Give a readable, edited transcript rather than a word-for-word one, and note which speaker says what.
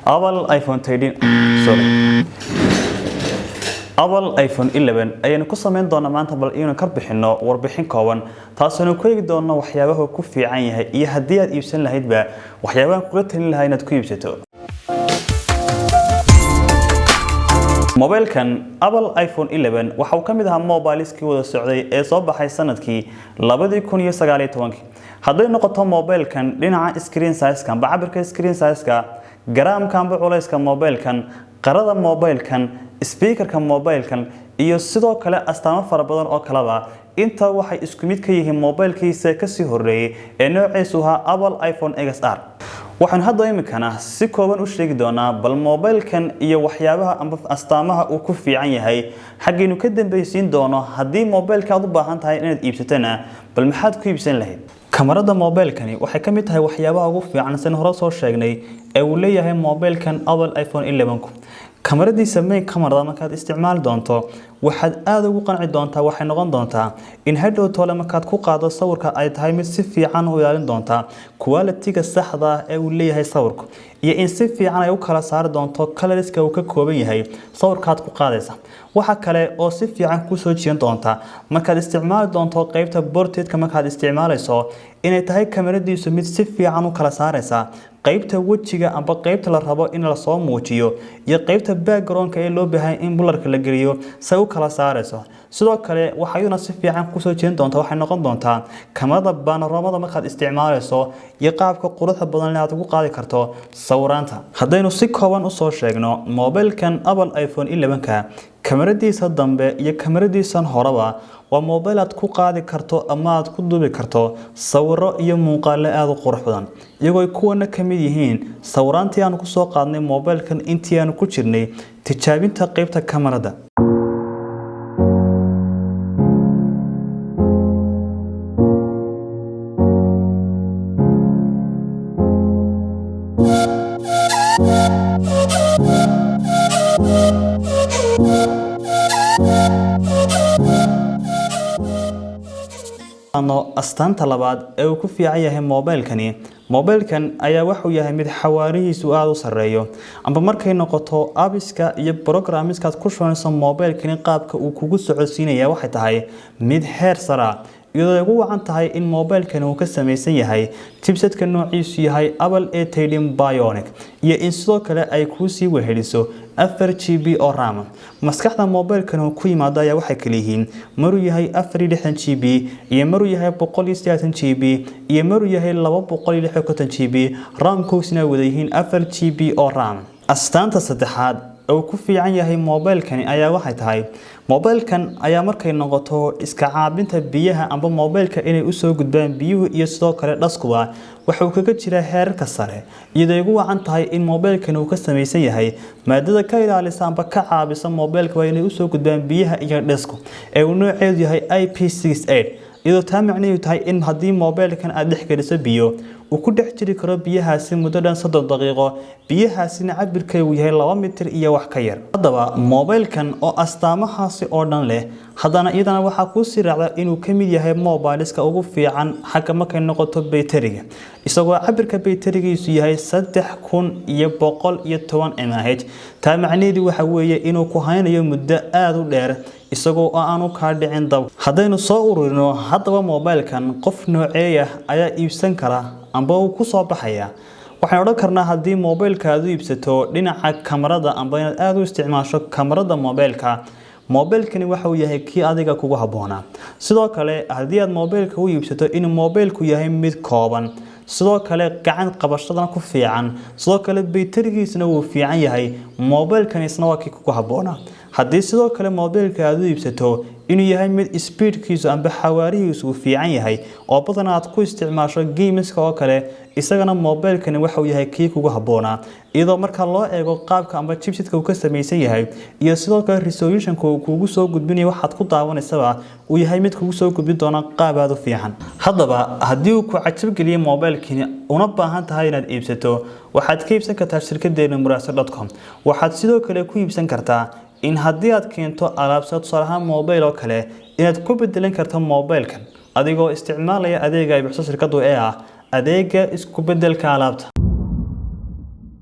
Speaker 1: Apple iPhone 13 sorry Apple iPhone 11 ayaan ku sameyn doonaa maanta bal inaan ka bixino warbixin kooban taasoo ku eegi doona waxyaabaha ku fiican yahay iyo hadii aad iibsan lahaydba waxyaabaha ku talin lahayd inaad ku iibsato Mobilkan Apple iPhone 11 waxa uu kamid ahaa mobileski wada socday ee soo baxay sanadkii 2019 haday noqoto mobilkan dhinaca screen size-ka amba cabirka screen size-ka garaamka amba culayska mobilkan qarada mobilkan speakerka mobilkan iyo sidoo kale astaamo fara badan oo kalaba inta waxay isku mid ka yihiin mobilkiisa ka sii horeeyay ee noociisu ahaa Apple iPhone XR waxaan hadda imikana si kooban u sheegi doonaa bal mobilkan iyo waxyaabaha amba astaamaha uu ku fiican yahay xageenu ka dambaysiin doono hadii mobilka aad u baahan tahay inaad iibsatana bal maxaad ku iibsan lahayd kamarada mobilkani waxay kamid tahay waxyaabaha ugu fiican san hore soo sheegnay ee uu leeyahay mobilkan Apple iPhone 11 kamaradiisa main kamarada markaad isticmaal doonto waxaad aad ugu qanci doontaa waxay noqon doontaa in hadhow toole markaad ku qaado sawirka ay tahay mid si fiican u ilaalin doonta quality-ga saxda ah ee uu leeyahay sawirku iyo in si fiican ay u kala saar doonto colorska uu ka kooban yahay sawirkaad ku qaadaysa waxa kale oo si fiican ku soo jiidan doonta markaad isticmaal doonto qaybta portrait-ka markaad isticmaalayso inay tahay kamaradiisu mid si fiican u kala saaraysa qaybta wajiga amba qaybta la rabo in la soo muujiyo iyo qaybta background-ka ee loo baahan in blurka la geliyo say u kala saarayso sidoo kale waxayuna si fiican ku soo jeedin doontaa waxay noqon doontaa kamarada panoramada markaad isticmaalayso iyo qaabka quruxda badan ee aad ugu qaadi karto sawiraanta hadaynu si kooban u soo sheegno mobilkan Apple iPhone 11ka kamaradiisa dambe iyo kamaradiisa horeba waa mobile aad ku qaadi karto ama aad ku duubi karto sawiro iyo muuqaalo aad u qurux badan iyagoo kuwana kamid yihiin sawiraantii aan ku soo qaadnay mobilkan intii aan ku jirnay tijaabinta qaybta kamarada astaanta labaad ee uu ku fiican yahay mobilkan ayaa wuxuu yahay mid xawaarihiisu aad u sareeyo amba markay noqoto apps-ka iyo programmes-ka ku shaqeynaysa mobilkan qaabka uu kugu socodsiinaya waxay tahay mid heer sare iyadoo ugu wacan tahay in mobilkan uu ka samaysan yahay chipset-ka noociisu yahay Apple A13 Bionic iyo in sidoo kale ay ku sii weheliso 4GB oo RAM maskaxda mobilkan uu ku yimaado ayaa waxay kala yihiin maruu yahay 460GB iyo maruu yahay 160GB iyo maruu yahay 256GB RAM-koosina wada yihiin 4GB oo RAM astaanta saddexaad oo ku fiican yahay mobilkan ayaa waxay tahay mobilkan ayaa markay noqoto iska caabinta biyaha amba mobilka inay u soo gudbaan biyuhu iyo sidoo kale dhaskuba waxa uu kaga jira heerarka sare iyadoo ugu wacan tahay in mobilkan uu ka samaysan yahay maadada ka ilaalisa amba ka caabisa mobilka inay u soo gudbaan biyaha iyo dhasku ee uu nooceedu yahay IP68 iyadoo taa macnaheedu tahay in hadii mobilkan aad dhex geliso biyo uu ku dhex jiri karo biyahaasi muddo dhan 30 daqiiqo biyahaasina cabirkeedu yahay 2 mitir iyo wax ka yar hadaba mobilkan oo astaamahaasi oo dhan leh hadana iyadana waxa ku sii raacda inuu kamid yahay mobileska ugu fiican xagga markay noqoto bayteriga isagoo cabirka bayterigiisu yahay 3110 mAh taa macnaheedu waxa weeye inuu ku haynayo muddo aad u dheer isagoo aanu ka dhicin dab hadaynu soo ururino hadaba mobilkan qof nooceeya ayaa iibsan kara amba uu ku soo baxaya waxaan oran karnaa hadii mobilka aad u iibsato dhinaca kamarada amba inaad aad u isticmaasho kamarada mobilkani waxa uu yahay kii adiga kugu haboona sidoo kale hadii aad mobilka u iibsato in mobilku yahay mid kooban sidoo kale gacan qabashadana ku fiican sidoo kale bayterigiisna uu fiican yahay mobilkan isna waa kii kugu haboona hadii sidoo kale mobilka aad u iibsato inuu yahay mid speedkiisu amba xawaarihiisu fiican yahay oo badan aad ku isticmaasho gameska oo kale isagana mobilkan waxa uu yahay kii kugu haboona iyadoo marka loo eego qaabka amba chipset-ka uu ka samaysan yahay iyo sidoo kale resolution-ka uu kugu soo gudbinayo waxaad ku daawanaysaa uu yahay mid kugu soo gudbin doona qaab aad u fiican hadaba hadii uu ku cajab geliyo mobilkan una baahan tahay inaad iibsato waxaad ka iibsan kartaa shirkadeena murasad.com waxaad sidoo kale ku iibsan kartaa in hadii aad keento alaabsad salaha mobile oo kale inaad ku bedelan karto mobilkan adigoo isticmaalaya adeega ay bixiso shirkadu ee ah adeega isku bedelka alaabta